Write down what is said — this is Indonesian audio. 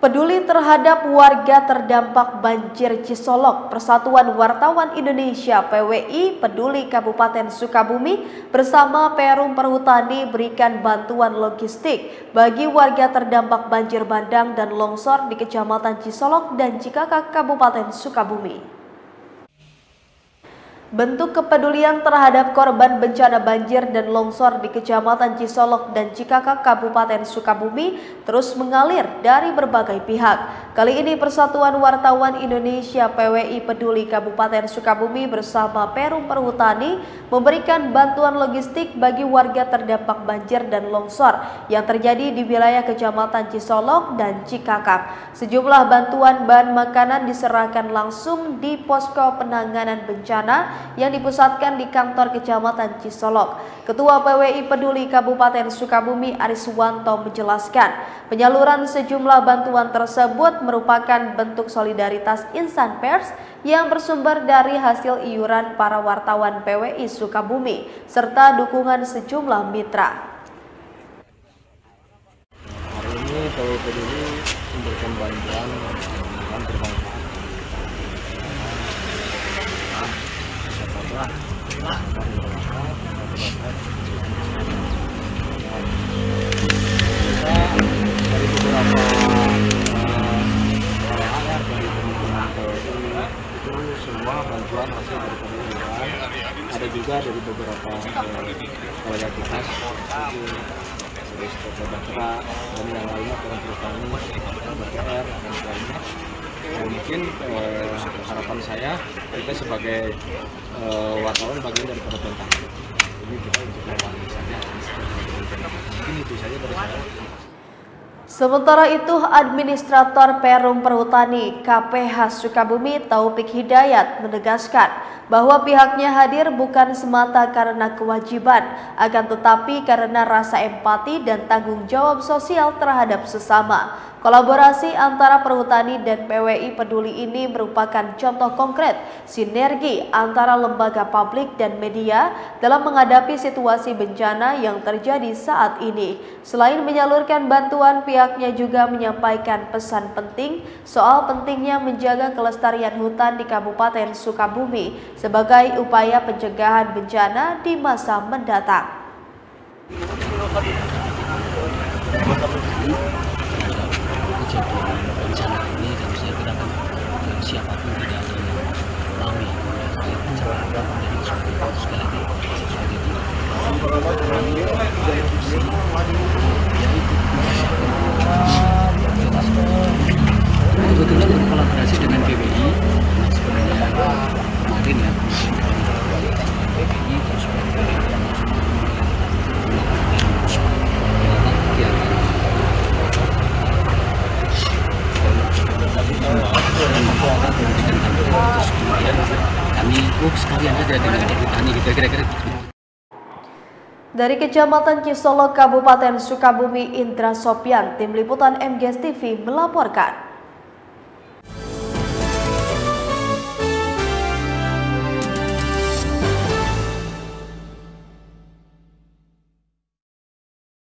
Peduli terhadap warga terdampak banjir Cisolok, Persatuan Wartawan Indonesia (PWI) Peduli Kabupaten Sukabumi bersama Perum Perhutani berikan bantuan logistik bagi warga terdampak banjir bandang dan longsor di Kecamatan Cisolok dan Cikakak, Kabupaten Sukabumi. Bentuk kepedulian terhadap korban bencana banjir dan longsor di Kecamatan Cisolok dan Cikakak, Kabupaten Sukabumi terus mengalir dari berbagai pihak. Kali ini Persatuan Wartawan Indonesia (PWI) Peduli Kabupaten Sukabumi bersama Perum Perhutani memberikan bantuan logistik bagi warga terdampak banjir dan longsor yang terjadi di wilayah Kecamatan Cisolok dan Cikakak. Sejumlah bantuan bahan makanan diserahkan langsung di posko penanganan bencana yang dipusatkan di kantor Kecamatan Cisolok. Ketua PWI Peduli Kabupaten Sukabumi Ariswanto menjelaskan, penyaluran sejumlah bantuan tersebut merupakan bentuk solidaritas insan pers yang bersumber dari hasil iuran para wartawan PWI Sukabumi serta dukungan sejumlah mitra. Hari ini PWI Peduli memberikan bantuan bermanfaat. Dari beberapa dari teman-teman PWI itu semua bantuan hasil dari pemerintahan, ada juga dari beberapa kolektivitas seperti Sektor Batra dan yang lainnya, Perum Perhutani, BPR dan lainnya. Mungkin harapan saya kita sebagai wartawan bagian dari pemerintahan. Jadi kita untuk mewakili saja. Mungkin itu saja dari saya. Sementara itu, Administrator Perum Perhutani KPH Sukabumi Taufik Hidayat menegaskan bahwa pihaknya hadir bukan semata karena kewajiban, akan tetapi karena rasa empati dan tanggung jawab sosial terhadap sesama. Kolaborasi antara Perhutani dan PWI Peduli ini merupakan contoh konkret sinergi antara lembaga publik dan media dalam menghadapi situasi bencana yang terjadi saat ini. Selain menyalurkan bantuan, pihaknya juga menyampaikan pesan penting soal pentingnya menjaga kelestarian hutan di Kabupaten Sukabumi sebagai upaya pencegahan bencana di masa mendatang. Kejadian bencana ini, dan saya kira kan siapapun tidak ada yang mau ya menjadi bencana, jadi seperti itu sekali lagi sesuatu kebetulan berkolaborasi dengan PWI sebenarnya kemarin ya, PWI terus kami sekalian saja dengan Perhutani gitu kira-kira. Dari Kecamatan Cisolok, Kabupaten Sukabumi, Indra Sopyan, Tim Liputan MGS TV melaporkan.